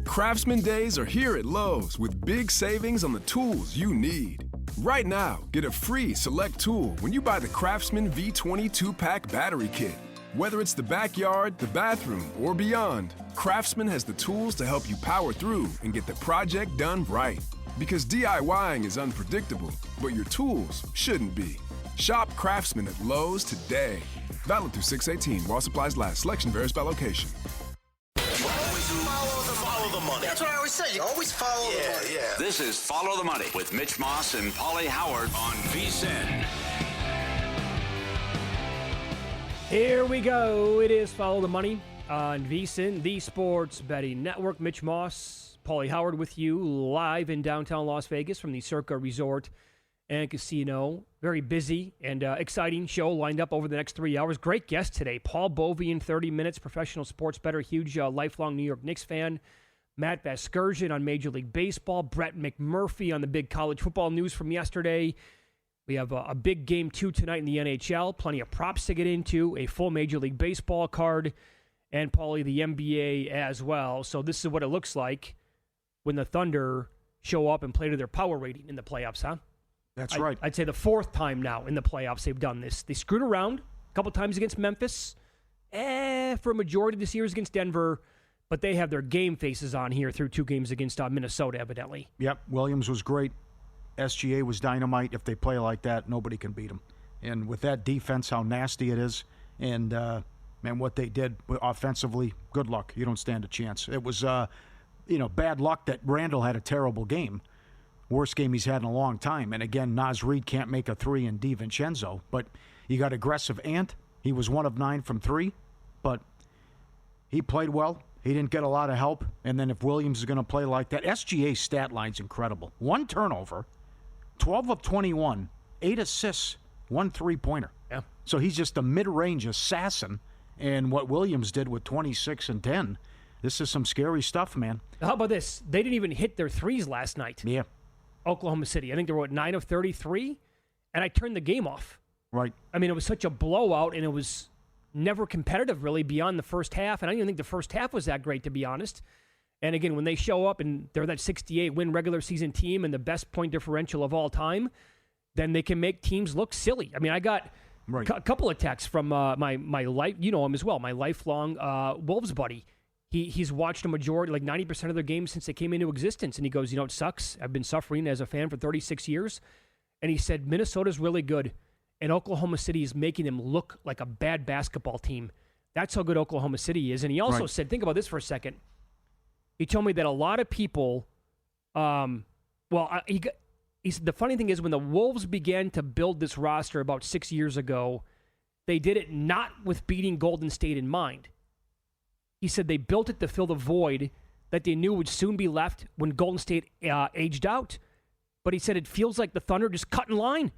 Craftsman Days are here at Lowe's with big savings on the tools you need. Right now, get a free select tool when you buy the Craftsman V20 2-pack battery kit. Whether it's the backyard, the bathroom, or beyond, Craftsman has the tools to help you power through and get the project done right. Because DIYing is unpredictable, but your tools shouldn't be. Shop Craftsman at Lowe's today. Valid through 6/18 while supplies last. Selection varies by location. Always follow the money. That's what I always say. You always follow the money. Yeah. This is Follow the Money with Mitch Moss and Pauly Howard on VSiN. Here we go. It is Follow the Money on VSiN, the Sports Betting Network. Mitch Moss, Pauly Howard with you live in downtown Las Vegas from the Circa Resort and Casino. Very busy and exciting show lined up over the next 3 hours. Great guest today. Paul Bovi in 30 minutes, professional sports bettor, huge lifelong New York Knicks fan. Matt Vasgersian on Major League Baseball. Brett McMurphy on the big college football news from yesterday. We have a big Game 2 tonight in the NHL. Plenty of props to get into. A full Major League Baseball card. And Pauly, the NBA as well. So this is what it looks like when the Thunder show up and play to their power rating in the playoffs, huh? That's right. I'd say the fourth time now in the playoffs they've done this. They screwed around a couple times against Memphis. For a majority of the series against Denver. But they have their game faces on here through 2 games against Minnesota, evidently. Yep, Williams was great. SGA was dynamite. If they play like that, nobody can beat them. And with that defense, how nasty it is, and man, what they did offensively, good luck. You don't stand a chance. It was, bad luck that Randall had a terrible game. Worst game he's had in a long time. And again, Naz Reid can't make a 3 in DiVincenzo. But you got aggressive Ant. He was 1 of 9 from 3, but he played well. He didn't get a lot of help. And then if Williams is going to play like that, SGA's stat line's incredible. 1 turnover, 12 of 21, 8 assists, 1 3-pointer. Yeah. So he's just a mid-range assassin. And what Williams did with 26 and 10, this is some scary stuff, man. How about this? They didn't even hit their threes last night. Yeah. Oklahoma City. I think they were at 9 of 33, and I turned the game off. Right. I mean, it was such a blowout, and it was never competitive, really, beyond the first half. And I didn't even think the first half was that great, to be honest. And again, when they show up and they're that 68-win regular season team and the best point differential of all time, then they can make teams look silly. I mean, I got a couple of texts from my life, you know him as well, my lifelong Wolves buddy. He's watched a majority, like 90% of their games since they came into existence. And he goes, it sucks. I've been suffering as a fan for 36 years. And he said, Minnesota's really good. And Oklahoma City is making them look like a bad basketball team. That's how good Oklahoma City is. And he also said, think about this for a second. He told me that a lot of people, he said the funny thing is when the Wolves began to build this roster about 6 years ago, they did it not with beating Golden State in mind. He said they built it to fill the void that they knew would soon be left when Golden State aged out. But he said it feels like the Thunder just cut in line.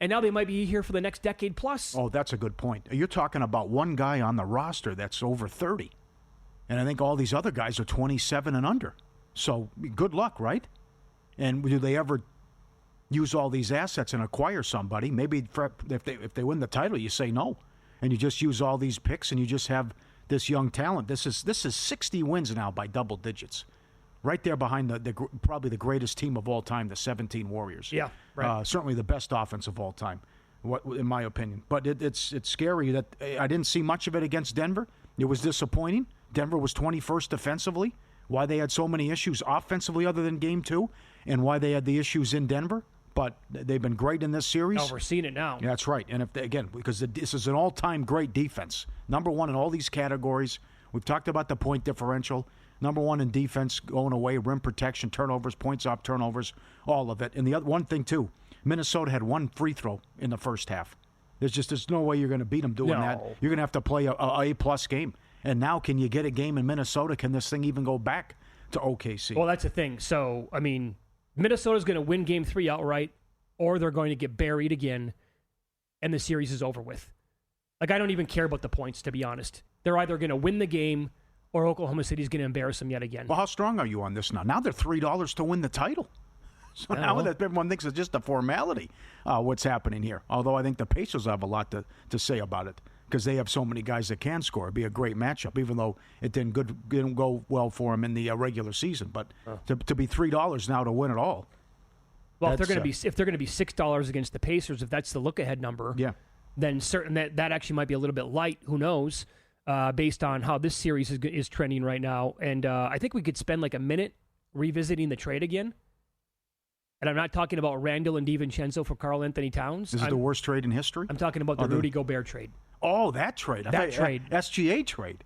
And now they might be here for the next decade plus. Oh, that's a good point. You're talking about one guy on the roster that's over 30. And I think all these other guys are 27 and under. So good luck, right? And do they ever use all these assets and acquire somebody? Maybe if they win the title, you say no. And you just use all these picks and you just have this young talent. This is 60 wins now by double digits. Right there behind probably the greatest team of all time, the 17 Warriors. Yeah, right. Certainly the best offense of all time, in my opinion. But it's scary that I didn't see much of it against Denver. It was disappointing. Denver was 21st defensively. Why they had so many issues offensively other than Game 2, and why they had the issues in Denver. But they've been great in this series. Oh, we're seeing it now. Yeah, that's right. And because this is an all-time great defense. Number 1 in all these categories. We've talked about the point differential. Number 1 in defense going away, rim protection, turnovers, points off turnovers, all of it. And the other one thing, too, Minnesota had 1 free throw in the first half. There's no way you're going to beat them doing that. You're going to have to play a A-plus game. And now can you get a game in Minnesota? Can this thing even go back to OKC? Well, that's the thing. So, I mean, Minnesota's going to win Game 3 outright, or they're going to get buried again, and the series is over with. Like, I don't even care about the points, to be honest. They're either going to win the game or Oklahoma City's going to embarrass them yet again. Well, how strong are you on this now? Now they're $3 to win the title. So now that everyone thinks it's just a formality, what's happening here. Although I think the Pacers have a lot to say about it. because they have so many guys that can score. It'd be a great matchup, even though it didn't go well for them in the regular season. But to be $3 now to win it all. Well, if they're going to be $6 against the Pacers, if that's the look-ahead number, then certain that actually might be a little bit light. Who knows? Based on how this series is trending right now, and I think we could spend like a minute revisiting the trade again. And I'm not talking about Randall and DiVincenzo for Karl Anthony Towns. Is it the worst trade in history? I'm talking about the Rudy Gobert trade. Oh, that trade. That trade. SGA trade.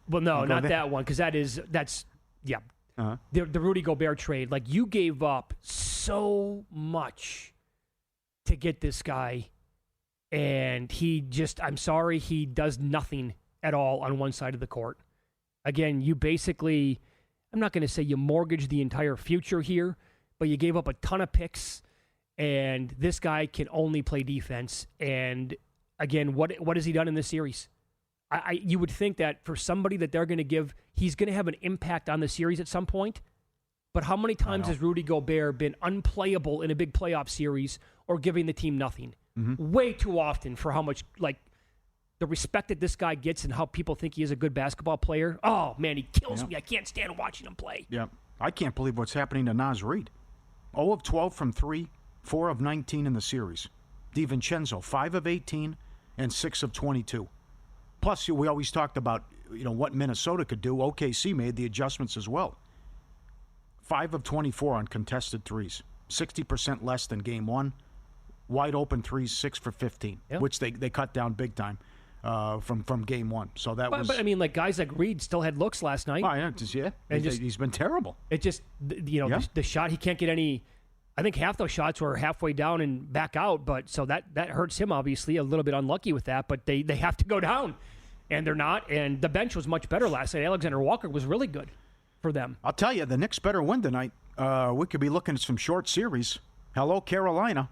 Well, no, not that one, because that's the Rudy Gobert trade. Like, you gave up so much to get this guy, and I'm sorry, he does nothing at all on one side of the court. Again, you basically, I'm not going to say you mortgaged the entire future here, but you gave up a ton of picks, and this guy can only play defense. And again, what has he done in this series? You would think that for somebody that they're going to give, he's going to have an impact on the series at some point. But how many times has Rudy Gobert been unplayable in a big playoff series or giving the team nothing? Mm-hmm. Way too often for how much, like, the respect that this guy gets and how people think he is a good basketball player. Oh, man, he kills me. I can't stand watching him play. Yeah. I can't believe what's happening to Naz Reid. 0 of 12 from 3, 4 of 19 in the series. DiVincenzo, 5 of 18 and 6 of 22. Plus, we always talked about, what Minnesota could do. OKC made the adjustments as well. 5 of 24 on contested threes. 60% less than game 1. Wide open threes, 6 for 15, which they cut down big time from game 1. So that was. But I mean, like, guys like Reed still had looks last night. Oh, yeah. He's been terrible. It just, the shot, he can't get any. I think half those shots were halfway down and back out, but so that hurts him, obviously, a little bit unlucky with that, but they have to go down, and they're not, and the bench was much better last night. Alexander Walker was really good for them. I'll tell you, the Knicks better win tonight. We could be looking at some short series. Hello, Carolina.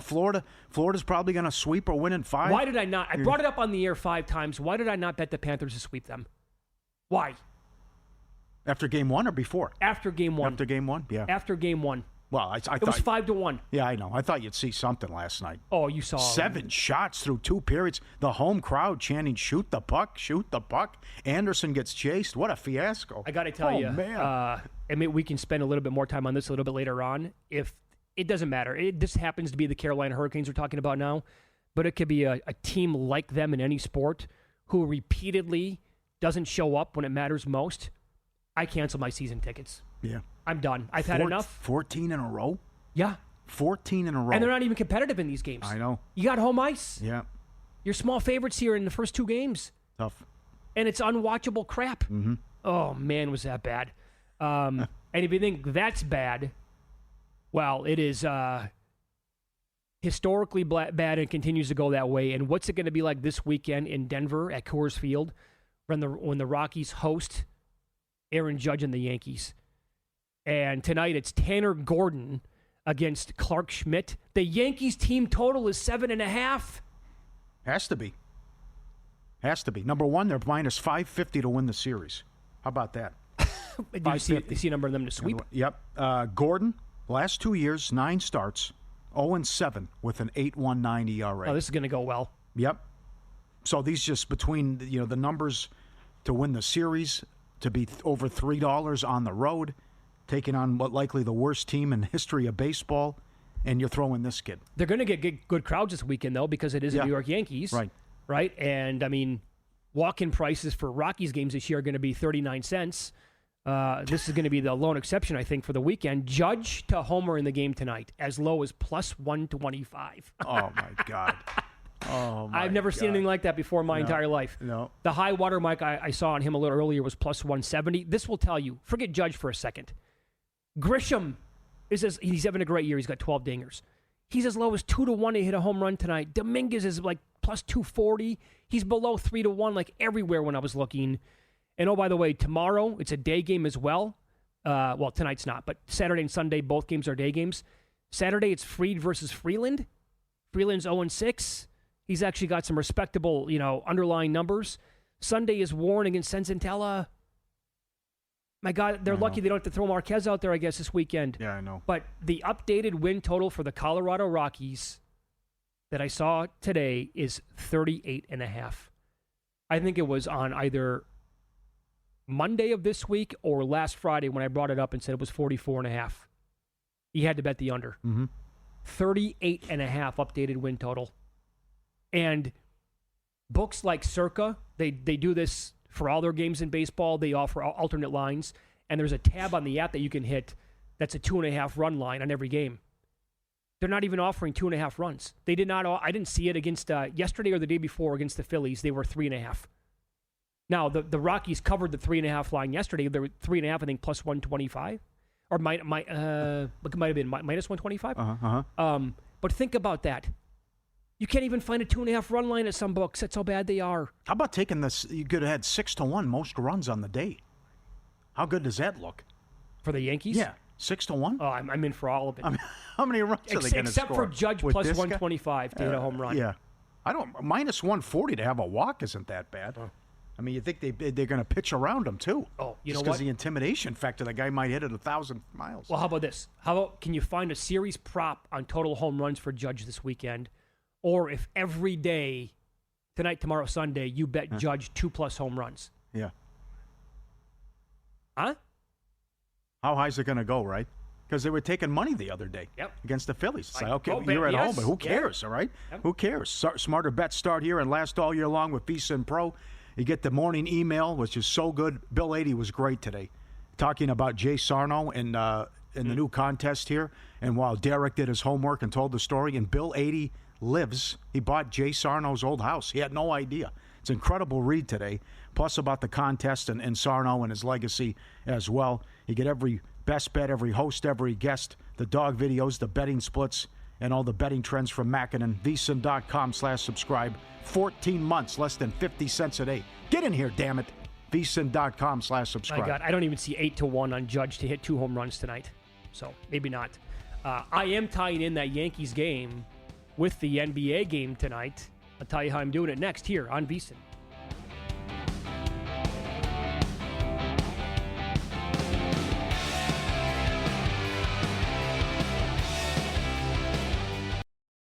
Florida's probably going to sweep or win in 5. Why did I not? I brought it up on the air 5 times. Why did I not bet the Panthers to sweep them? Why? After game 1 or before? After game 1. After game 1, yeah. After game 1. Well, I thought it was 5-1. Yeah, I know. I thought you'd see something last night. Oh, you saw 7 shots through 2 periods. The home crowd chanting, "Shoot the puck, shoot the puck." Anderson gets chased. What a fiasco! I got to tell you, man. I mean, we can spend a little bit more time on this a little bit later on. If it doesn't matter, this happens to be the Carolina Hurricanes we're talking about now, but it could be a team like them in any sport who repeatedly doesn't show up when it matters most. I cancel my season tickets. Yeah. I'm done. I've had enough. 14 in a row? Yeah. 14 in a row. And they're not even competitive in these games. I know. You got home ice. Yeah. You're small favorites here in the first 2 games. Tough. And it's unwatchable crap. Mm-hmm. Oh, man, was that bad. And if you think that's bad, well, it is historically bad and continues to go that way. And what's it going to be like this weekend in Denver at Coors Field when the Rockies host Aaron Judge and the Yankees? And tonight it's Tanner Gordon against Clark Schmidt. The Yankees team total is 7.5. Has to be. Number 1, they're minus 550 to win the series. How about that? Do you see a number of them to sweep? Yep. Gordon, last 2 years, 9 starts, 0-7 with an 8.19 ERA. Oh, this is going to go well. Yep. So these just between the numbers to win the series, to be over $3 on the road, taking on what likely the worst team in the history of baseball, and you're throwing this kid. They're going to get good crowds this weekend, though, because it is the New York Yankees. Right? And, I mean, walk-in prices for Rockies games this year are going to be 39 cents. This is going to be the lone exception, I think, for the weekend. Judge to homer in the game tonight, as low as plus 125. Oh, my God. I've never seen anything like that before in my entire life. No. The high water mark I saw on him a little earlier was plus 170. This will tell you. Forget Judge for a second. Grisham he's having a great year. He's got 12 dingers. He's as low as 2-1 to hit a home run tonight. Dominguez is like plus 240. He's below 3-1 like everywhere when I was looking. And oh, by the way, tomorrow it's a day game as well. Well, tonight's not, but Saturday and Sunday, both games are day games. Saturday, it's Fried versus Freeland. Freeland's 0-6. He's actually got some respectable, underlying numbers. Sunday is Warren against Senzatella. My God, they're lucky they don't have to throw Marquez out there, I guess, this weekend. Yeah, I know. But the updated win total for the Colorado Rockies that I saw today is 38.5. I think it was on either Monday of this week or last Friday when I brought it up and said it was 44.5. You had to bet the under. 38.5 updated win total. And books like Circa, they do this for all their games in baseball. They offer alternate lines. And there's a tab on the app that you can hit that's a 2.5 run line on every game. They're not even offering 2.5 runs. They did not. I didn't see it against yesterday or the day before against the Phillies. They were 3.5. Now the Rockies covered the 3.5 line yesterday. They were 3.5, I think, plus 125, or it might have been minus 125. But think about that. You can't even find a 2.5 run line at some books. That's how bad they are. How about taking this? You could have had 6-1 most runs on the day. How good does that look? For the Yankees? Yeah. 6-1? Oh, I'm in for all of it. I mean, how many runs are they going to score? Except for Judge With plus this guy? 125 to hit a home run. Yeah. Minus 140 to have a walk isn't that bad. I mean, you think they're going to pitch around him, too. Oh, you know Just what? because the intimidation factor, the guy might hit it 1,000 miles. Well, how about this? How about, can you find a series prop on total home runs for Judge this weekend? Or if every day, tonight, tomorrow, Sunday, you bet Judge 2+ home runs. Yeah. Huh? How high is it going to go, right? Because they were taking money the other day against the Phillies. It's like, okay, you're at home, but who cares, all right? Yep. Who cares? Smarter bets start here and last all year long with VSiN Pro. You get the morning email, which is so good. Bill 80 was great today, talking about Jay Sarno and in the new contest here. And while Derek did his homework and told the story, and Bill 80 lives, he bought Jay Sarno's old house. He had no idea. It's an incredible read today, plus about the contest and Sarno and his legacy as well. You get every best bet, every host, every guest, the dog videos, the betting splits, and all the betting trends from Mackinnon. VSiN.com/subscribe. 14 months, less than 50 cents a day. Get in here, damn it. VSiN.com/subscribe. My God, I don't even see 8-1 on Judge to hit 2 home runs tonight. So maybe not. I am tying in that Yankees game with the NBA game tonight. I'll tell you how I'm doing it next here on VSiN.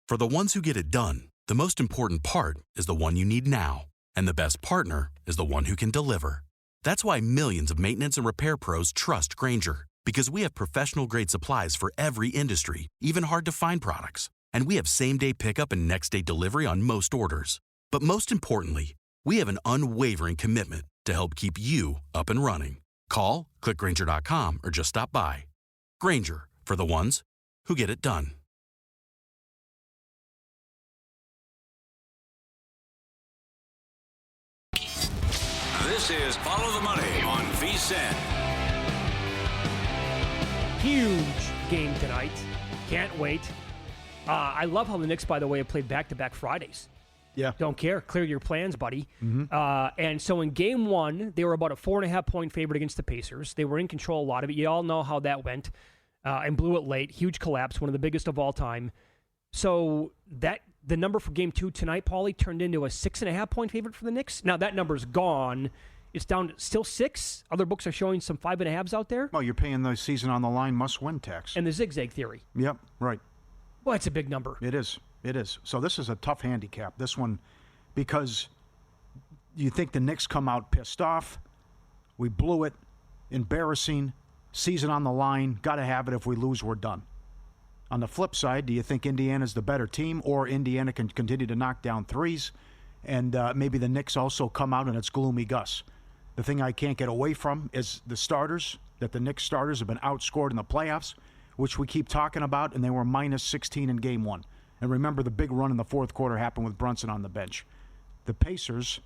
For the ones who get it done, the most important part is the one you need now. And the best partner is the one who can deliver. That's why millions of maintenance and repair pros trust Grainger, because we have professional-grade supplies for every industry, even hard-to-find products. And we have same-day pickup and next-day delivery on most orders. But most importantly, we have an unwavering commitment to help keep you up and running. Call, click Grainger.com, or just stop by. Grainger, for the ones who get it done. This is Follow the Money on VSiN. Huge game tonight. Can't wait. I love how the Knicks, by the way, have played back-to-back Fridays. Yeah. Don't care. Clear your plans, buddy. Mm-hmm. And so in game one, they were about a 4.5-point favorite against the Pacers. They were in control a lot of it. You all know how that went. And blew it late. Huge collapse, one of the biggest of all time. So the number for game two tonight, Pauly, turned into a 6.5-point favorite for the Knicks. Now that number's gone. It's down to still 6. Other books are showing some 5.5s out there. Well, you're paying the season on the line must-win tax. And the zigzag theory. Yep, right. Well, that's a big number. It is. It is. So this is a tough handicap, this one, because you think the Knicks come out pissed off. We blew it. Embarrassing. Season on the line. Got to have it. If we lose, we're done. On the flip side, do you think Indiana's the better team, or Indiana can continue to knock down threes, and maybe the Knicks also come out and it's gloomy Gus? The thing I can't get away from is the starters, that the Knicks starters have been outscored in the playoffs, which we keep talking about, and they were minus 16 in game one. And remember, the big run in the fourth quarter happened with Brunson on the bench. The Pacers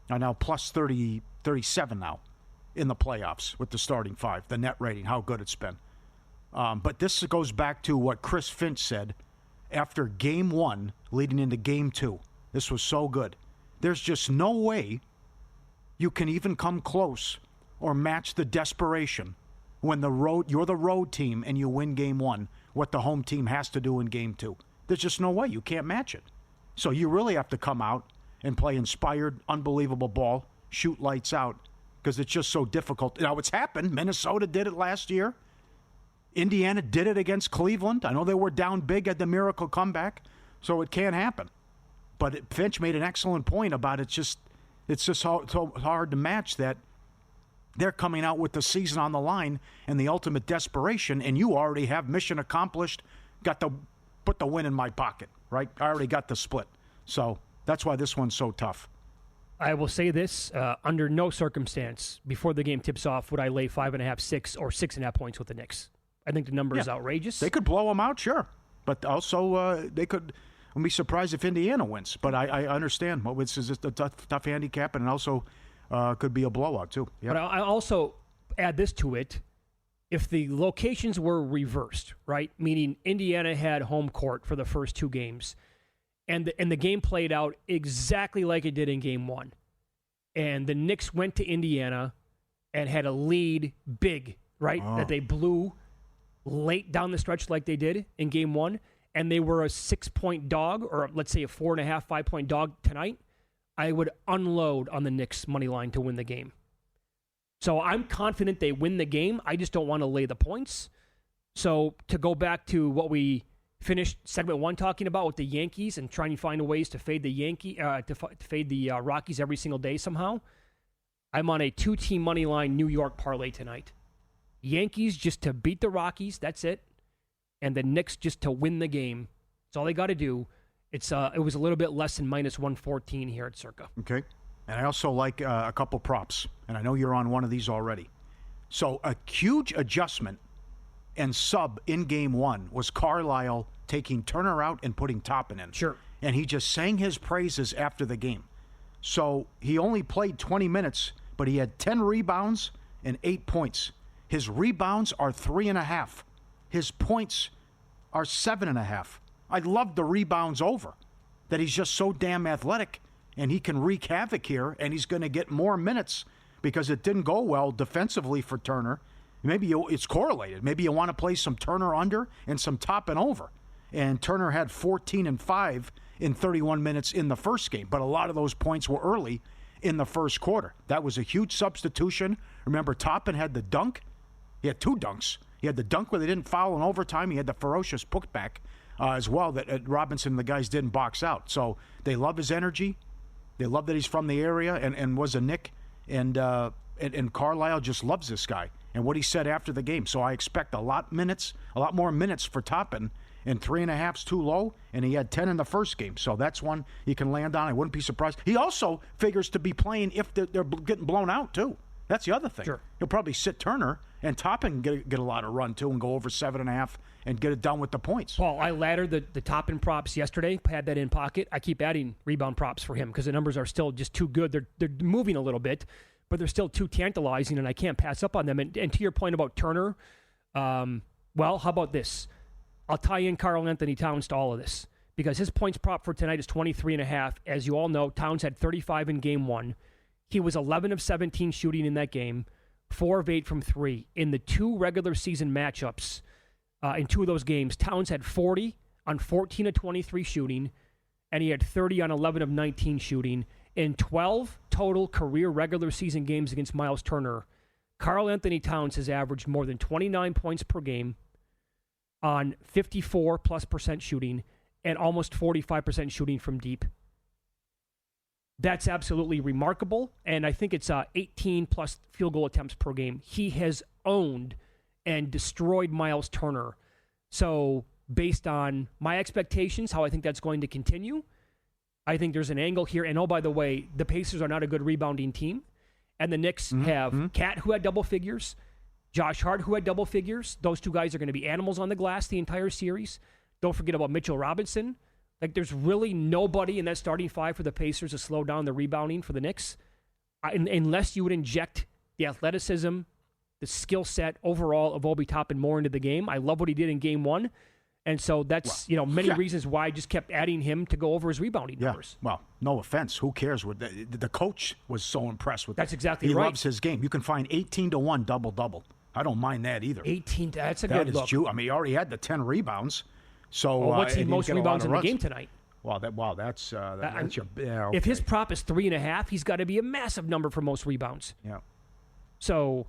are now plus 37 now in the playoffs with the starting five, the net rating, how good it's been. But this goes back to what Chris Finch said after game one leading into game two. This was so good. There's just no way you can even come close or match the desperation when you're the road team and you win game one, what the home team has to do in game two. There's just no way. You can't match it. So you really have to come out and play inspired, unbelievable ball, shoot lights out, because it's just so difficult. Now, it's happened. Minnesota did it last year. Indiana did it against Cleveland. I know they were down big at the miracle comeback. So it can happen. But Finch made an excellent point about it's just so hard to match that they're coming out with the season on the line and the ultimate desperation, and you already have mission accomplished, put the win in my pocket, right? I already got the split. So that's why this one's so tough. I will say this, under no circumstance, before the game tips off, would I lay 5.5, 6, or 6.5 points with the Knicks. I think the number is outrageous. They could blow them out, sure. But also they could... I'll be surprised if Indiana wins, but I understand. Well, this is just a tough handicap, and also could be a blowout, too. Yep. But I also add this to it. If the locations were reversed, right, meaning Indiana had home court for the first 2 games, and the game played out exactly like it did in Game 1, and the Knicks went to Indiana and had a lead big, right, that they blew late down the stretch like they did in Game 1, and they were a 6-point dog, or let's say a 4.5, 5-point dog tonight, I would unload on the Knicks money line to win the game. So I'm confident they win the game. I just don't want to lay the points. So to go back to what we finished segment 1 talking about with the Yankees and trying to find ways to fade the Rockies every single day somehow, I'm on a 2-team money line New York parlay tonight. Yankees just to beat the Rockies, that's it. And the Knicks just to win the game. That's all they got to do. It was a little bit less than -114 here at Circa. Okay. And I also like a couple props. And I know you're on one of these already. So a huge adjustment and sub in Game 1 was Carlisle taking Turner out and putting Toppin in. Sure. And he just sang his praises after the game. So he only played 20 minutes, but he had 10 rebounds and 8 points. His rebounds are 3.5. His points are 7.5. I love the rebounds over, that he's just so damn athletic, and he can wreak havoc here, and he's going to get more minutes because it didn't go well defensively for Turner. Maybe it's correlated. Maybe you want to play some Turner under and some Toppin over. And Turner had 14 and 5 in 31 minutes in the first game, but a lot of those points were early in the first quarter. That was a huge substitution. Remember, Toppin had the dunk. He had 2 dunks. He had the dunk where they didn't foul in overtime. He had the ferocious putback as well that Robinson and the guys didn't box out. So they love his energy. They love that he's from the area and was a Knick. And Carlisle just loves this guy and what he said after the game. So I expect a lot more minutes for Toppin. And 3.5's too low, and he had 10 in the first game. So that's one he can land on. I wouldn't be surprised. He also figures to be playing if they're getting blown out, too. That's the other thing. Sure. He'll probably sit Turner, and Toppin get a lot of run, too, and go over 7.5 and get it done with the points. Paul, I laddered the Toppin props yesterday, had that in pocket. I keep adding rebound props for him because the numbers are still just too good. They're moving a little bit, but they're still too tantalizing, and I can't pass up on them. And to your point about Turner, well, how about this? I'll tie in Karl-Anthony Towns to all of this because his points prop for tonight is 23.5. As you all know, Towns had 35 in Game 1. He was 11 of 17 shooting in that game, 4 of 8 from 3. In the 2 regular season matchups, in 2 of those games, Towns had 40 on 14 of 23 shooting, and he had 30 on 11 of 19 shooting. In 12 total career regular season games against Miles Turner, Karl-Anthony Towns has averaged more than 29 points per game on 54+% shooting and almost 45% shooting from deep. That's absolutely remarkable, and I think it's 18+ field goal attempts per game. He has owned and destroyed Miles Turner. So based on my expectations, how I think that's going to continue, I think there's an angle here. And oh, by the way, the Pacers are not a good rebounding team, and the Knicks have Cat, who had double figures, Josh Hart, who had double figures. Those 2 guys are going to be animals on the glass the entire series. Don't forget about Mitchell Robinson. Like, there's really nobody in that starting 5 for the Pacers to slow down the rebounding for the Knicks, unless you would inject the athleticism, the skill set overall of Obi Toppin more into the game. I love what he did in Game 1, and so that's many reasons why I just kept adding him to go over his rebounding numbers. Well, no offense. Who cares? The coach was so impressed with That's that. exactly he right. He loves his game. You can find 18-1 double-double. I don't mind that either. 18, that's a that good look. I mean, he already had the 10 rebounds. So what's the most rebounds in the game tonight? That's your... Yeah, okay. If his prop is 3.5, he's got to be a massive number for most rebounds. Yeah. So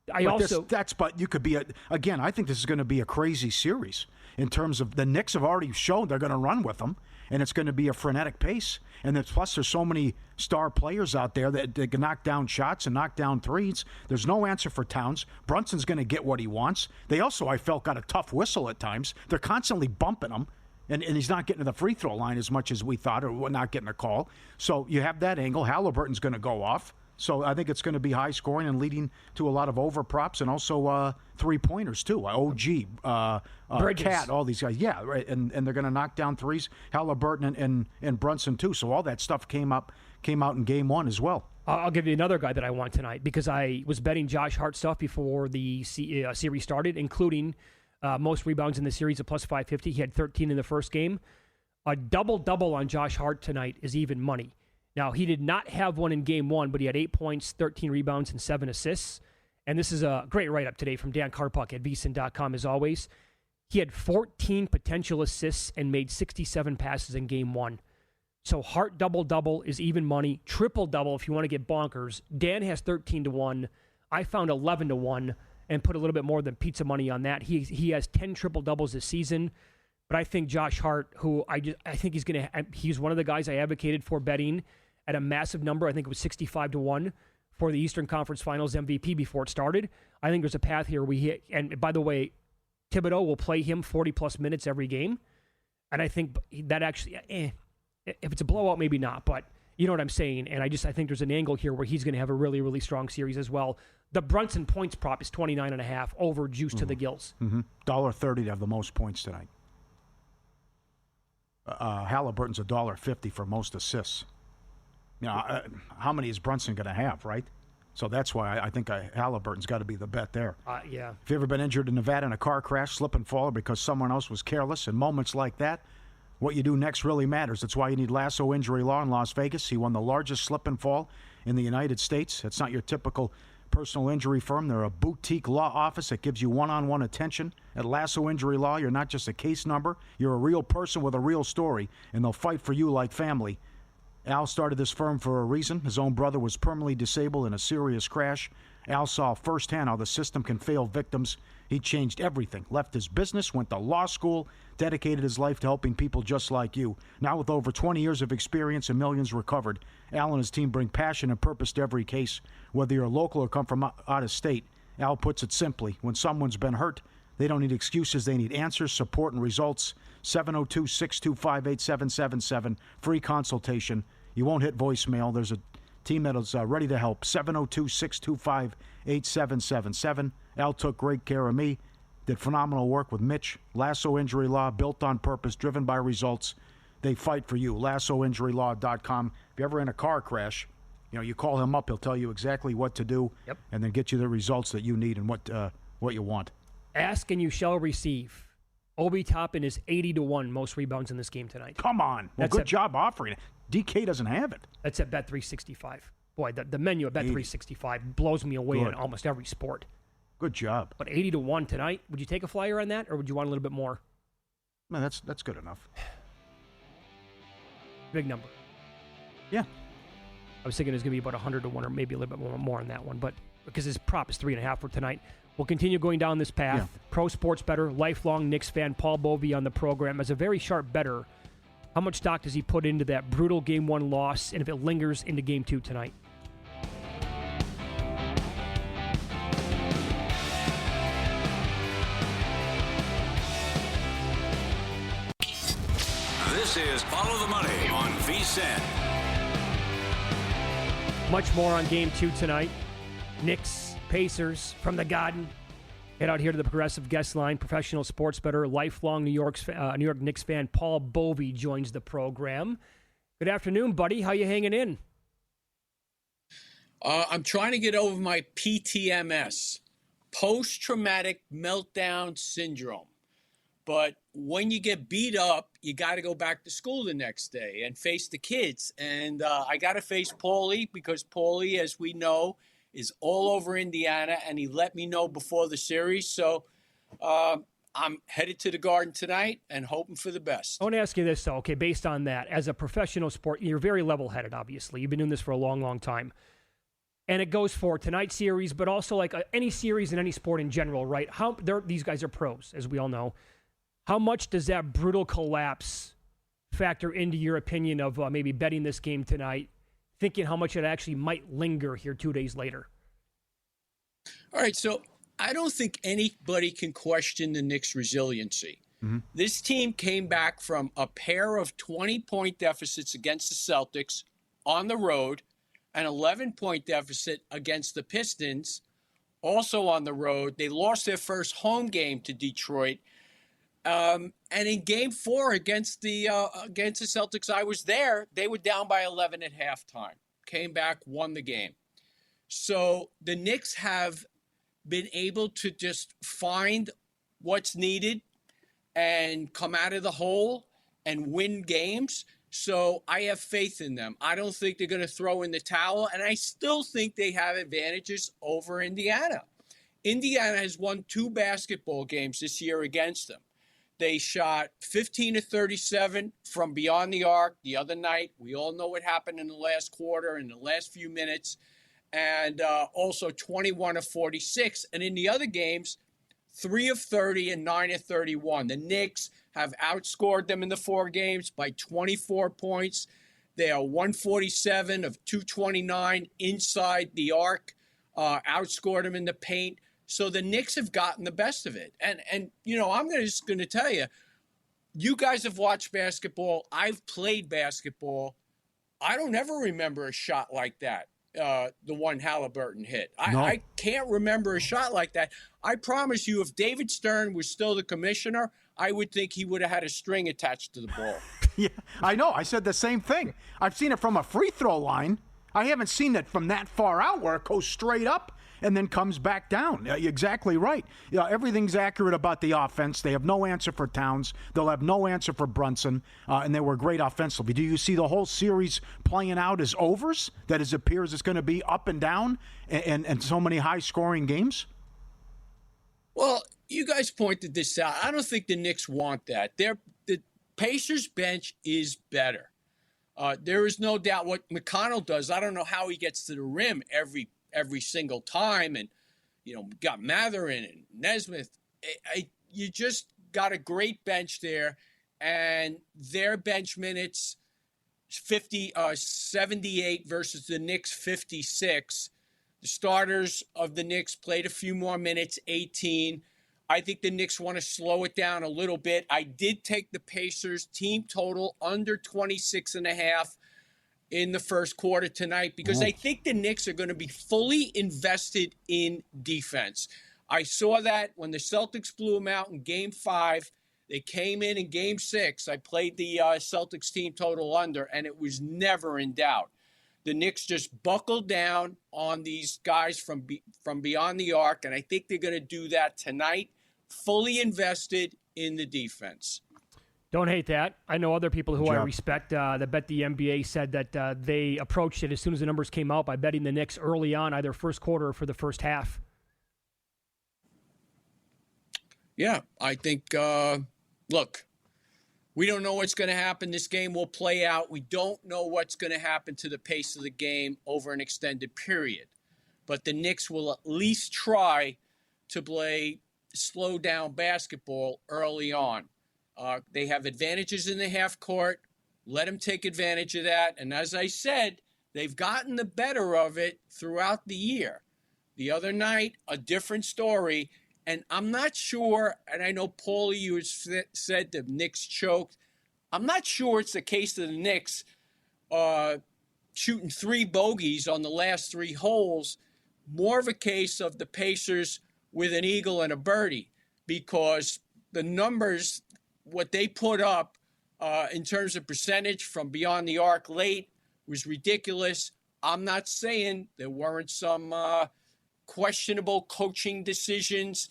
but you could be again, I think this is going to be a crazy series in terms of the Knicks have already shown they're going to run with them, and it's going to be a frenetic pace. And plus, there's so many star players out there that can knock down shots and knock down threes. There's no answer for Towns. Brunson's going to get what he wants. They also, I felt, got a tough whistle at times. They're constantly bumping him. And he's not getting to the free throw line as much as we thought, or not getting a call. So you have that angle. Halliburton's going to go off. So I think it's going to be high scoring and leading to a lot of over props and also three-pointers, too. OG, Cat, all these guys. Yeah, right. And they're going to knock down threes. Halliburton and Brunson, too. So all that stuff came out in game one as well. I'll give you another guy that I want tonight because I was betting Josh Hart stuff before the series started, including most rebounds in the series at plus 550. He had 13 in the first game. A double-double on Josh Hart tonight is even money. Now, he did not have one in game one, but he had 8 points, 13 rebounds, and 7 assists. And this is a great write-up today from Dan Karpuk at vsin.com, as always. He had 14 potential assists and made 67 passes in game one. So Hart double-double is even money. Triple-double if you want to get bonkers. Dan has 13-1. I found 11-1 and put a little bit more than pizza money on that. He has 10 triple-doubles this season. But I think Josh Hart, who I think he's one of the guys I advocated for betting at a massive number. I think it was 65-1 for the Eastern Conference Finals MVP before it started. I think there's a path here. And by the way, Thibodeau will play him 40-plus minutes every game. And I think that actually, if it's a blowout, maybe not. But you know what I'm saying. And I think there's an angle here where he's going to have a really, really strong series as well. The Brunson points prop is 29.5 over juice to the gills. $1.30 to have the most points tonight. Halliburton's $1.50 for most assists. How many is Brunson going to have, right? So that's why I think Halliburton's got to be the bet there. Yeah. If you've ever been injured in Nevada in a car crash, slip and fall, because someone else was careless, in moments like that, what you do next really matters. That's why you need Lasso Injury Law in Las Vegas. He won the largest slip and fall in the United States. It's not your typical personal injury firm. They're a boutique law office that gives you one-on-one attention. At Lasso Injury Law, you're not just a case number. You're a real person with a real story, and they'll fight for you like family. Al started this firm for a reason. His own brother was permanently disabled in a serious crash. Al saw firsthand how the system can fail victims. He changed everything, left his business, went to law school, dedicated his life to helping people just like you. Now with over 20 years of experience and millions recovered, Al and his team bring passion and purpose to every case. Whether you're local or come from out of state, Al puts it simply, when someone's been hurt, they don't need excuses, they need answers, support, and results. 702-625-8777, free consultation. You won't hit voicemail. There's a team that is ready to help. 702-625-8777. Al took great care of me, did phenomenal work with Mitch. Lasso Injury Law, built on purpose, driven by results. They fight for you. LassoInjuryLaw.com. If you're ever in a car crash, you call him up. He'll tell you exactly what to do, and then get you the results that you need and what you want. Ask and you shall receive. Obi Toppin is 80-1 most rebounds in this game tonight. Come on. Well, good job offering it. DK doesn't have it. That's at Bet365. Boy, the menu at Bet365 blows me away in almost every sport. Good job. But 80-1 tonight, would you take a flyer on that, or would you want a little bit more? No, that's good enough. Big number. Yeah. I was thinking it was going to be about 100-1 or maybe a little bit more on that one, but because his prop is 3.5 for tonight. We'll continue going down this path. Yeah. Pro Sports Bettor, lifelong Knicks fan, Paul Bovi on the program. As a very sharp bettor, how much stock does he put into that brutal Game 1 loss, and if it lingers into Game 2 tonight? This is Follow the Money on VSiN. Much more on Game 2 tonight. Knicks, Pacers from the Garden. Head out here to the Progressive Guest Line. Professional sports bettor, lifelong New York Knicks fan Paul Bovi joins the program. Good afternoon, buddy. How you hanging in? I'm trying to get over my PTMS, post-traumatic meltdown syndrome. But when you get beat up, you got to go back to school the next day and face the kids. And I got to face Pauly because Pauly, as we know, is all over Indiana, and he let me know before the series. So I'm headed to the Garden tonight and hoping for the best. I want to ask you this, though. Okay, based on that, as a professional sport, you're very level-headed, obviously. You've been doing this for a long, long time. And it goes for tonight's series, but also like any series in any sport in general, right? These guys are pros, as we all know. How much does that brutal collapse factor into your opinion of maybe betting this game tonight, thinking how much it actually might linger here 2 days later? All right, so I don't think anybody can question the Knicks' resiliency. Mm-hmm. This team came back from a pair of 20-point deficits against the Celtics on the road, an 11-point deficit against the Pistons, also on the road. They lost their first home game to Detroit. And in Game 4 against the Celtics, I was there. They were down by 11 at halftime. Came back, won the game. So the Knicks have been able to just find what's needed and come out of the hole and win games. So I have faith in them. I don't think they're going to throw in the towel, and I still think they have advantages over Indiana. Indiana has won 2 basketball games this year against them. They shot 15 of 37 from beyond the arc the other night. We all know what happened in the last quarter, in the last few minutes. And also 21 of 46. And in the other games, 3 of 30 and 9 of 31. The Knicks have outscored them in the 4 games by 24 points. They are 147 of 229 inside the arc, outscored them in the paint. So the Knicks have gotten the best of it. And you know, I'm just going to tell you, you guys have watched basketball. I've played basketball. I don't ever remember a shot like that. The one Halliburton hit. I can't remember a shot like that. I promise you, if David Stern was still the commissioner, I would think he would have had a string attached to the ball. Yeah, I know. I said the same thing. I've seen it from a free throw line. I haven't seen it from that far out where it goes straight up and then comes back down. You're exactly right. Yeah, everything's accurate about the offense. They have no answer for Towns. They'll have no answer for Brunson, and they were great offensively. Do you see the whole series playing out as overs? That it appears it's going to be up and down and so many high-scoring games? Well, you guys pointed this out. I don't think the Knicks want that. The Pacers bench is better. There is no doubt what McConnell does. I don't know how he gets to the rim every single time, and you know, got Matherin and Nesmith. You just got a great bench there, and their bench minutes 78 versus the Knicks 56. The starters of the Knicks played a few more minutes, 18. I think the Knicks want to slow it down a little bit. I did take the Pacers team total under 26.5 in the first quarter tonight because I think the Knicks are going to be fully invested in defense. I saw that when the Celtics blew them out in Game 5. They came in Game 6. I played the Celtics team total under, and it was never in doubt. The Knicks just buckled down on these guys from beyond the arc, and I think they're going to do that tonight, fully invested in the defense. Don't hate that. I know other people who I respect that bet the NBA said that they approached it as soon as the numbers came out by betting the Knicks early on, either first quarter or for the first half. Yeah, I think, look, we don't know what's going to happen. This game will play out. We don't know what's going to happen to the pace of the game over an extended period. But the Knicks will at least try to play slow down basketball early on. They have advantages in the half court. Let them take advantage of that. And as I said, they've gotten the better of it throughout the year. The other night, a different story. And I'm not sure, and I know, Pauly, you said the Knicks choked. I'm not sure it's the case of the Knicks shooting 3 bogeys on the last 3 holes. More of a case of the Pacers with an eagle and a birdie, because the numbers, what they put up in terms of percentage from beyond the arc late was ridiculous. I'm not saying there weren't some questionable coaching decisions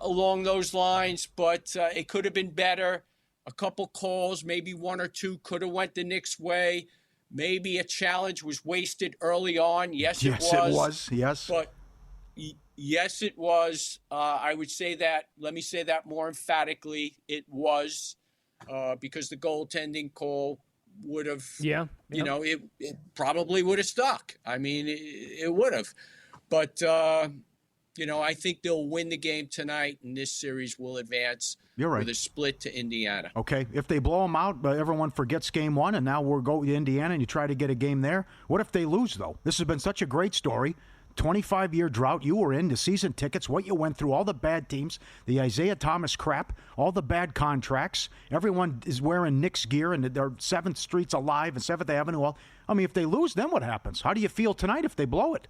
along those lines, but it could have been better. A couple calls, maybe 1 or 2 could have went the Knicks' way. Maybe a challenge was wasted early on. Yes, it was. Yes. But yes, it was. I would say that. Let me say that more emphatically. It was because the goaltending call would have, you know, it probably would have stuck. I mean, it would have. But I think they'll win the game tonight, and this series will advance You're right. with a split to Indiana. Okay, if they blow them out, but everyone forgets game one, and now we'll go to Indiana and you try to get a game there. What if they lose, though? This has been such a great story. 25-year drought you were in, the season tickets, what you went through, all the bad teams, the Isaiah Thomas crap, all the bad contracts. Everyone is wearing Knicks gear, and they're 7th Street's alive and 7th Avenue. Well, I mean, if they lose, then what happens? How do you feel tonight if they blow it?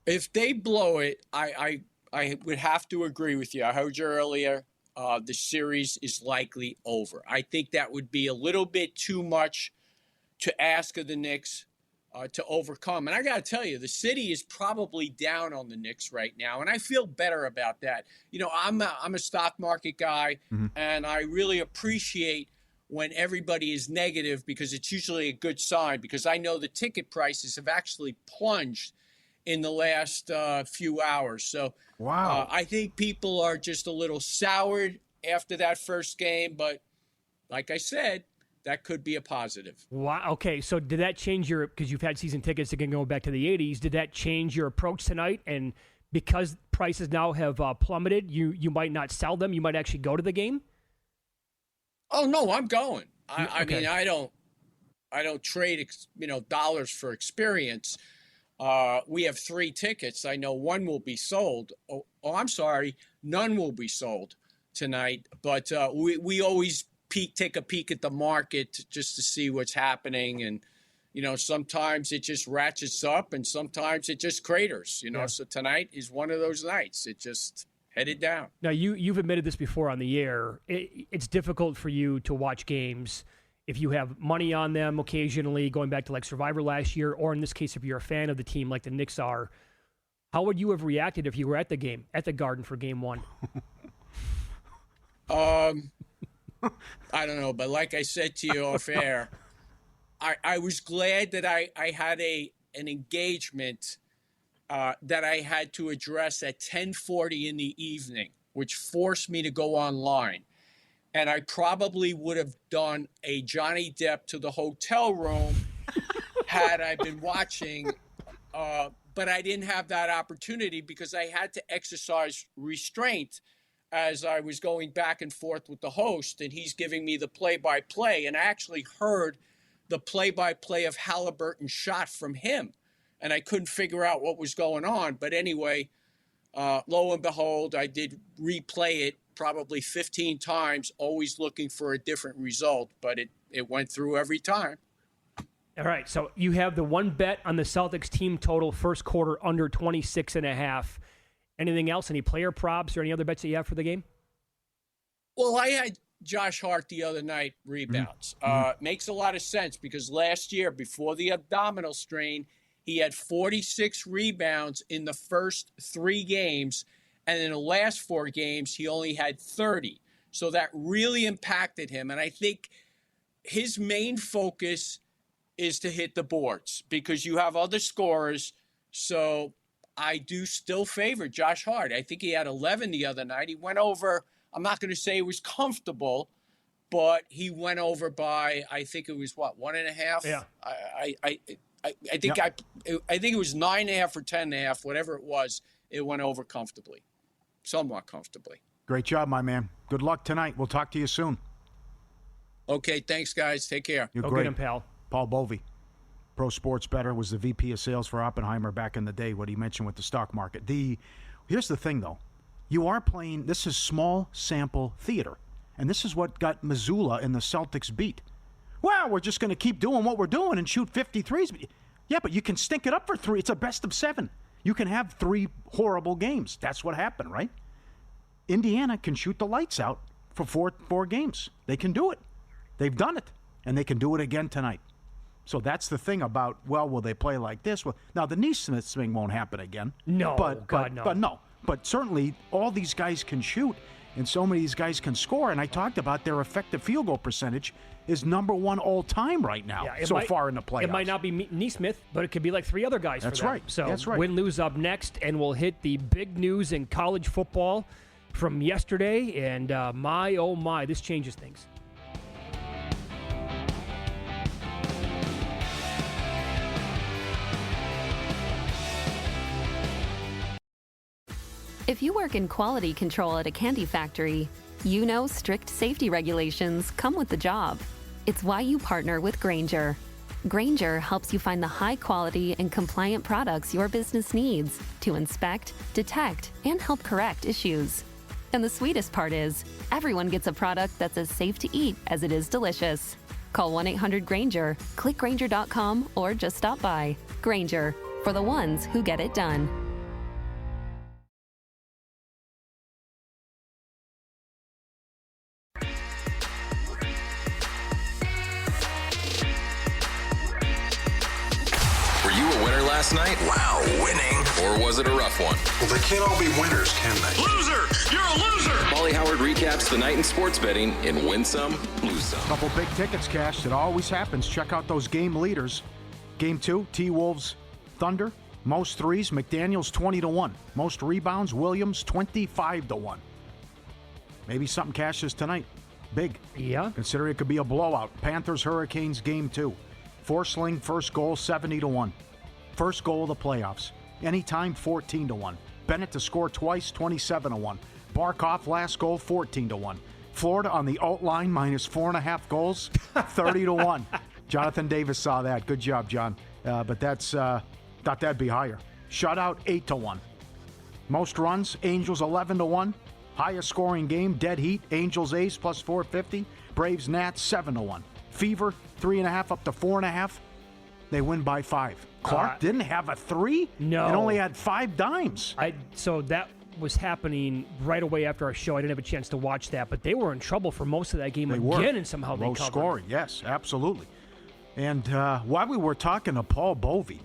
If they blow it, I would have to agree with you. I heard you earlier. The series is likely over. I think that would be a little bit too much to ask of the Knicks to overcome. And I got to tell you, the city is probably down on the Knicks right now, and I feel better about that. I'm a stock market guy, and I really appreciate when everybody is negative because it's usually a good sign, because I know the ticket prices have actually plunged in the last few hours. So wow. I think people are just a little soured after that first game, but like I said, that could be a positive. Wow. Okay, so did that change because you've had season tickets again going back to the 80s, did that change your approach tonight? And because prices now have plummeted, you might not sell them, you might actually go to the game? Oh, no, I'm going. I Okay. mean, I don't trade, dollars for experience. We have 3 tickets. I know one will be sold. Oh, I'm sorry. None will be sold tonight. But we always take a peek at the market just to see what's happening. And, sometimes it just ratchets up and sometimes it just craters, Yeah. So tonight is one of those nights. It just headed down. Now, you've admitted this before on the air. It's difficult for you to watch games if you have money on them occasionally, going back to like Survivor last year, or in this case, if you're a fan of the team like the Knicks are. How would you have reacted if you were at the game, at the Garden for game one? I don't know, but like I said to you off air, I was glad that I had an engagement that I had to address at 10:40 in the evening, which forced me to go online. And I probably would have done a Johnny Depp to the hotel room had I been watching, but I didn't have that opportunity because I had to exercise restraint as I was going back and forth with the host, and he's giving me the play-by-play. And I actually heard the play-by-play of Halliburton's shot from him, and I couldn't figure out what was going on. But anyway, lo and behold, I did replay it probably 15 times, always looking for a different result, but it went through every time. All right, so you have the one bet on the Celtics team total first quarter under 26.5. Anything else? Any player props or any other bets that you have for the game? Well, I had Josh Hart the other night rebounds. Makes a lot of sense because last year, before the abdominal strain, he had 46 rebounds in the first 3 games, and in the last 4 games, he only had 30. So that really impacted him, and I think his main focus is to hit the boards because you have other scorers. So I do still favor Josh Hart. I think he had 11 the other night. He went over, I'm not going to say it was comfortable, but he went over by, I think it was 1.5? Yeah. I think it was 9.5 or 10.5, whatever it was. It went over comfortably, somewhat comfortably. Great job, my man. Good luck tonight. We'll talk to you soon. Okay, thanks, guys. Take care. You're Go great. get him, pal. Paul Bovi, Pro Sports Bettor, was the VP of sales for Oppenheimer back in the day, what he mentioned with the stock market. Here's the thing, though. You are playing, this is small sample theater, and this is what got Missoula and the Celtics beat. Well, we're just going to keep doing what we're doing and shoot 53s. Yeah, but you can stink it up for 3. It's a best of 7. You can have 3 horrible games. That's what happened, right? Indiana can shoot the lights out for four games. They can do it. They've done it, and they can do it again tonight. So that's the thing about, well, will they play like this? Well, now, the Neesmith thing won't happen again. No, God, no. But no. But certainly, all these guys can shoot, and so many of these guys can score. And I talked about their effective field goal percentage is number 1 all-time right now far in the playoffs. It might not be Neesmith, but it could be like 3 other guys That's for them. right. So That's right. win-lose up next, and we'll hit the big news in college football from yesterday. And my, oh my, this changes things. If you work in quality control at a candy factory, you know strict safety regulations come with the job. It's why you partner with Grainger. Grainger helps you find the high-quality and compliant products your business needs to inspect, detect, and help correct issues. And the sweetest part is, everyone gets a product that's as safe to eat as it is delicious. Call 1-800-GRAINGER, click Grainger.com, or just stop by. Grainger, for the ones who get it done. Were you a winner last night? Wow, winning. Or was it a rough one? Well, they can't all be winners, can they? Loser! You're a loser! Pauly Howard recaps the night in sports betting in Win Some, Lose Some. Couple big tickets cashed. It always happens. Check out those game leaders. Game 2, T-Wolves Thunder. Most threes, McDaniels 20-1. Most rebounds, Williams 25-1. Maybe something cashes tonight. Big. Yeah. Consider it could be a blowout. Panthers Hurricanes Game 2. Forsling first goal 70-1. First goal of the playoffs. Anytime 14-1. Bennett to score twice 27-1. Barkov last goal 14-1. Florida on the out line minus 4.5 goals 30-1. Jonathan Davis saw that. Good job, John. But that's thought that'd be higher. Shutout 8-1. Most runs Angels 11-1. Highest scoring game Dead Heat Angels Ace plus 450. Braves Nats 7-1. Fever 3.5 up to 4.5. They win by 5. Clark didn't have a 3. No, and only had 5 dimes. So that was happening right away after our show. I didn't have a chance to watch that, but they were in trouble for most of that game again, and somehow they covered. Low scoring, yes, absolutely. And while we were talking to Paul Bovi,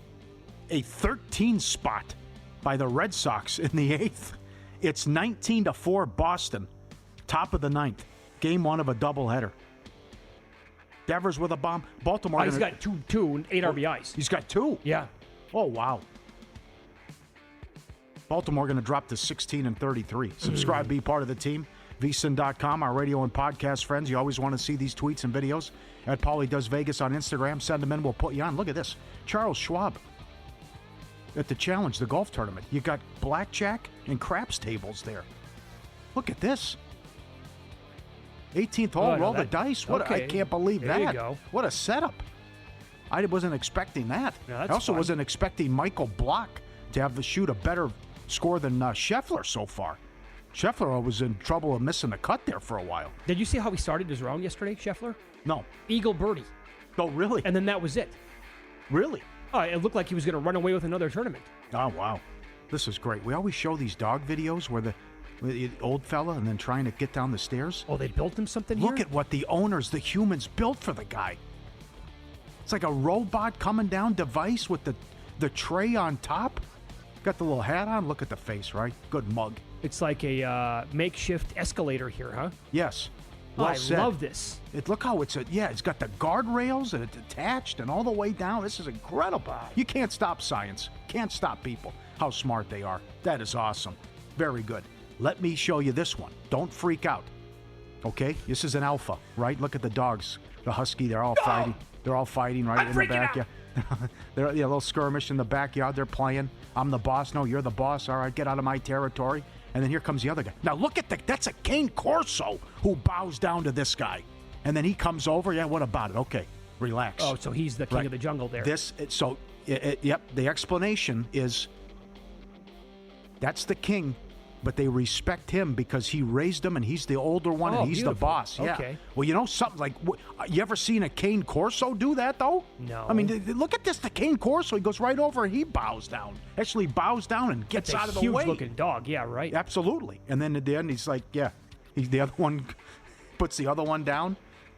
a 13 spot by the Red Sox in the 8th. It's 19-4 Boston, top of the 9th. Game 1 of a doubleheader. Devers with a bomb. Baltimore. He's got 2 and 8 RBIs. He's got 2? Yeah. Oh, wow. Baltimore going to drop to 16-33. Subscribe, be part of the team. VSiN.com, our radio and podcast friends. You always want to see these tweets and videos. At Pauly Does Vegas on Instagram. Send them in. We'll put you on. Look at this. Charles Schwab at the Challenge, the golf tournament. You got blackjack and craps tables there. Look at this. 18th hole, roll the dice. I can't believe that. There you go. What a setup. I wasn't expecting that. No, I also wasn't expecting Michael Block to have to shoot a better score than Scheffler so far. Scheffler was in trouble of missing a cut there for a while. Did you see how he started his round yesterday, Scheffler? No. Eagle birdie. Oh, really? And then that was it. Really? Oh, it looked like he was going to run away with another tournament. Oh, wow. This is great. We always show these dog videos where the old fella and then trying to get down the stairs. Oh, they built him something Look here? at what the owners, the humans, built for the guy. It's like a robot coming down device with the tray on top. Got the little hat on. Look at the face, right? Good mug. It's like a makeshift escalator here, huh? Yes. Well I said. love this. Look how it's got the guardrails and it's attached and all the way down. This is incredible. You can't stop science. Can't stop people. How smart they are. That is awesome. Very good. Let me show you this one. Don't freak out. Okay? This is an alpha, right? Look at the dogs. The husky, they're all fighting. They're all fighting right in the back. Yeah. They're a little skirmish in the backyard. They're playing. I'm the boss. No, you're the boss. All right, get out of my territory. And then here comes the other guy. Now look at that's a Cane Corso who bows down to this guy. And then he comes over. Yeah, what about it? Okay, relax. Oh, so he's the king of the jungle there. Yep, the explanation is that's the king, but they respect him because he raised them and he's the older one and he's beautiful. the boss. Yeah. Okay. Well, you know something like, you ever seen a Cane Corso do that though? No. I mean, look at this. The Cane Corso, he goes right over and he bows down. Actually bows down and gets That's out of a the way. huge-looking dog. Yeah, right. Absolutely. And then at the end, he's like, yeah. The other one puts the other one down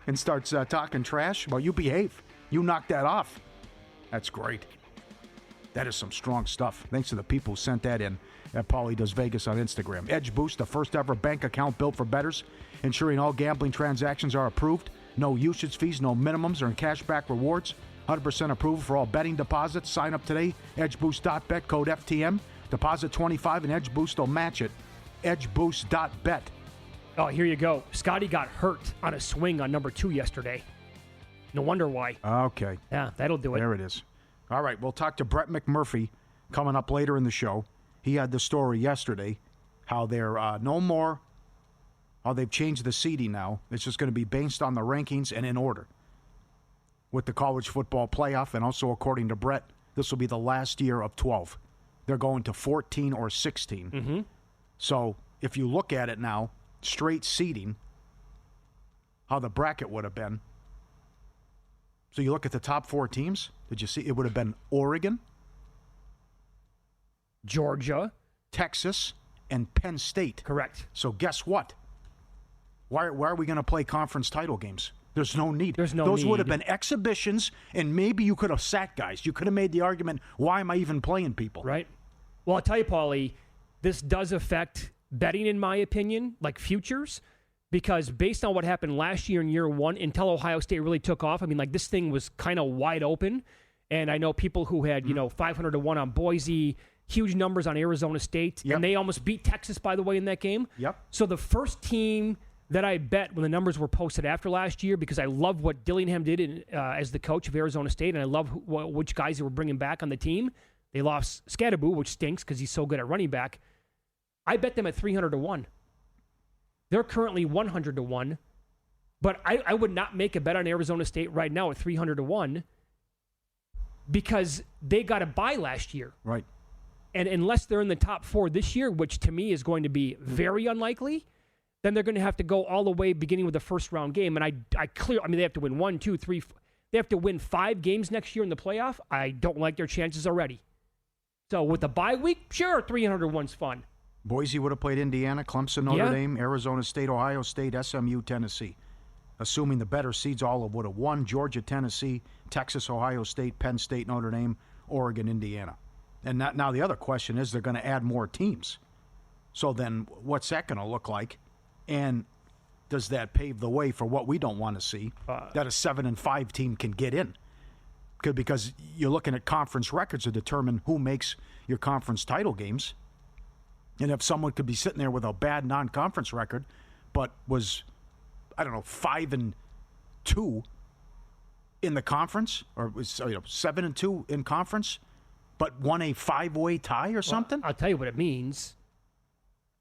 and starts talking trash. Well, you behave. You knock that off. That's great. That is some strong stuff. Thanks to the people who sent that in at Pauly Does Vegas on Instagram. Edge Boost, the first ever bank account built for bettors, ensuring all gambling transactions are approved. No usage fees, no minimums, or cashback rewards. 100% approval for all betting deposits. Sign up today. EdgeBoost.bet, code FTM. Deposit $25 and Edge Boost will match it. EdgeBoost.bet. Oh, here you go. Scotty got hurt on a swing on number 2 yesterday. No wonder why. Okay. Yeah, that'll do it. There it is. All right, we'll talk to Brett McMurphy coming up later in the show. He had the story yesterday. how they're no more, how they've changed the seeding now. It's just going to be based on the rankings and in order. With the college football playoff, and also according to Brett, this will be the last year of 12. They're going to 14 or 16. Mm-hmm. So if you look at it now, straight seeding, how the bracket would have been. So you look at the top 4 teams. Did you see? It would have been Oregon, Georgia, Texas, and Penn State. Correct. So guess what? Why are we going to play conference title games? There's no need. Those would have been exhibitions, and maybe you could have sat guys. You could have made the argument, why am I even playing people? Right. Well, I'll tell you, Pauly, this does affect betting, in my opinion, like futures, because based on what happened last year in year one, until Ohio State really took off, I mean, like, this thing was kind of wide open. And I know people who had, 500 to 1 on Boise, huge numbers on Arizona State, and they almost beat Texas, by the way, in that game. Yep. So the first team that I bet when the numbers were posted after last year, because I love what Dillingham did as the coach of Arizona State, and I love which guys they were bringing back on the team. They lost Scadaboo, which stinks because he's so good at running back. I bet them at 300 to 1. They're currently 100 to 1, but I would not make a bet on Arizona State right now at 300 to 1 because they got a bye last year. Right. And unless they're in the top 4 this year, which to me is going to be very unlikely, then they're going to have to go all the way beginning with the first round game. And they have to win 1, 2, 3. They have to win 5 games next year in the playoff. I don't like their chances already. So with the bye week, sure, 301's fun. Boise would have played Indiana, Clemson, Notre Dame, Arizona State, Ohio State, SMU, Tennessee. Assuming the better seeds all would have won. Georgia, Tennessee, Texas, Ohio State, Penn State, Notre Dame, Oregon, Indiana. And now the other question is they're going to add more teams. So then what's that going to look like? And does that pave the way for what we don't want to see, that a 7-5 team can get in? Because you're looking at conference records to determine who makes your conference title games. And if someone could be sitting there with a bad non-conference record, but was, 5-2 in the conference, or was 7-2 in conference, but won a 5-way tie or something? I'll tell you what it means.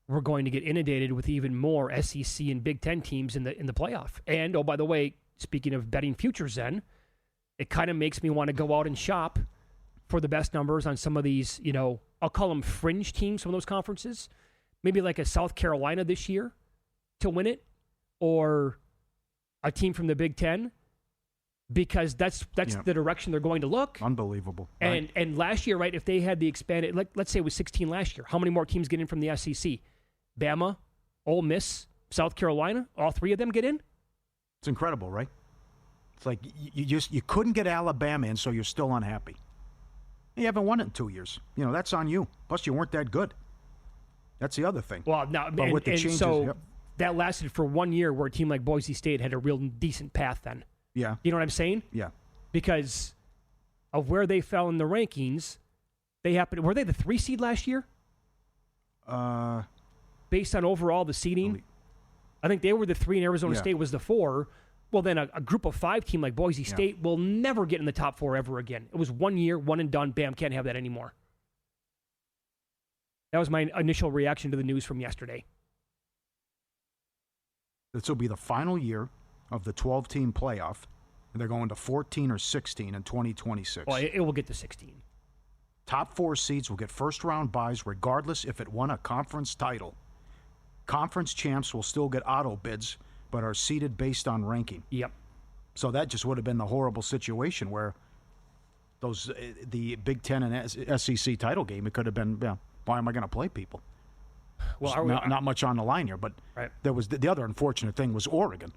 We're going to get inundated with even more SEC and Big Ten teams in the playoff. And, oh, by the way, speaking of betting futures then, it kind of makes me want to go out and shop for the best numbers on some of these, I'll call them fringe teams from those conferences. Maybe like a South Carolina this year to win it, or a team from the Big Ten, because that's the direction they're going to look. Unbelievable. And right. and last year, right, if they had the expanded, let's say it was 16 last year, how many more teams get in from the SEC? Bama, Ole Miss, South Carolina, all 3 of them get in? It's incredible, right? It's like you couldn't get Alabama in, so you're still unhappy. You haven't won it in 2 years. That's on you. Plus, you weren't that good. That's the other thing. Well, now, but with the changes, that lasted for 1 year where a team like Boise State had a real decent path then. Yeah. You know what I'm saying? Yeah. Because of where they fell in the rankings, were they the 3 seed last year? Based on overall the seeding? I think they were the 3 and Arizona State was the 4. Well, then a group of 5 team like Boise State will never get in the top 4 ever again. It was 1 year, one and done. Bam, can't have that anymore. That was my initial reaction to the news from yesterday. This will be the final year of the 12-team playoff, and they're going to 14 or 16 in 2026. Well, it will get to 16. Top 4 seeds will get first-round byes regardless if it won a conference title. Conference champs will still get auto bids, but are seeded based on ranking. Yep. So that just would have been the horrible situation where the Big Ten and SEC title game, it could have been, why am I going to play people? Well, not much on the line here, but there was the other unfortunate thing was Oregon.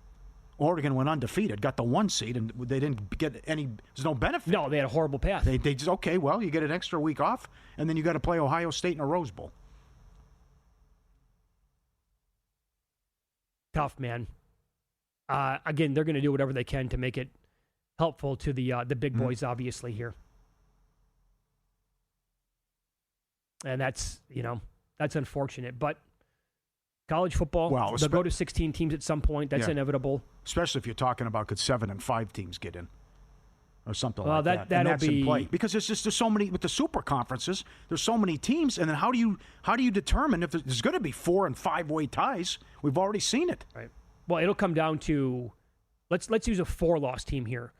Oregon went undefeated, got the 1 seed, and they didn't get any. There's no benefit. No, they had a horrible path. They just you get an extra week off, and then you got to play Ohio State in a Rose Bowl. Tough, man. Again, they're going to do whatever they can to make it helpful to the big boys, obviously here, and that's unfortunate, but. College football, they'll go to 16 teams at some point. That's inevitable. Especially if you're talking about could 7 and 5 teams get in. or something like that. And that's in play. Because there's so many, with the super conferences, there's so many teams, and then how do you determine if there's going to be 4- and 5-way ties? We've already seen it. Right. Well, it'll come down to, let's use a 4-loss team here.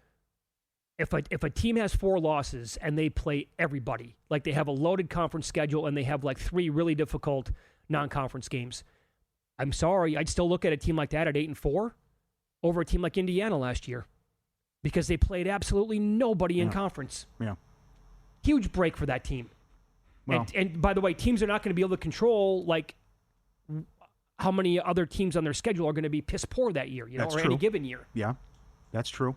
If a team has 4 losses and they play everybody, like they have a loaded conference schedule and they have like 3 really difficult non-conference games, I'm sorry, I'd still look at a team like that at 8-4 over a team like Indiana last year because they played absolutely nobody in conference. Yeah. Huge break for that team. Well, and by the way, teams are not going to be able to control like how many other teams on their schedule are going to be piss poor that year, or any given year. Yeah, that's true.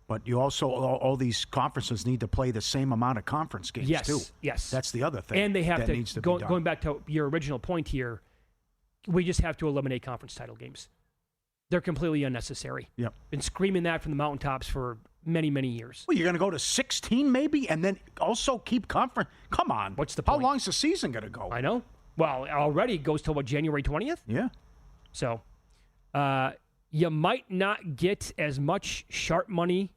But you also, all these conferences need to play the same amount of conference games, too. Yes. That's the other thing. And they have that needs to be done. Going back to your original point here, we just have to eliminate conference title games. They're completely unnecessary. Yep. Been screaming that from the mountaintops for many, many years. Well, you're going to go to 16 maybe, and then also keep conference. Come on. What's the point? How long's the season going to go? I know. Well, already it goes till, January 20th? Yeah. So, you might not get as much sharp money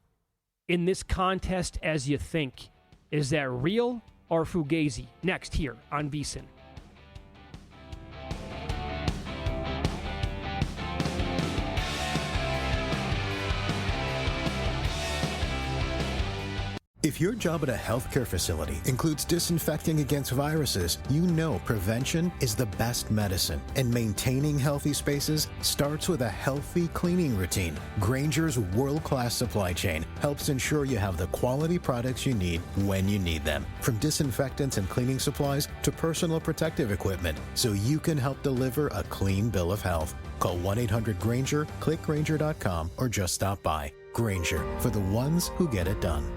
in this contest as you think. Is that real or fugazi? Next here on VSiN. If your job at a healthcare facility includes disinfecting against viruses, you know prevention is the best medicine. And maintaining healthy spaces starts with a healthy cleaning routine. Grainger's world-class supply chain helps ensure you have the quality products you need when you need them. From disinfectants and cleaning supplies to personal protective equipment, so you can help deliver a clean bill of health. Call 1-800-GRAINGER, click Grainger.com, or just stop by. Grainger, for the ones who get it done.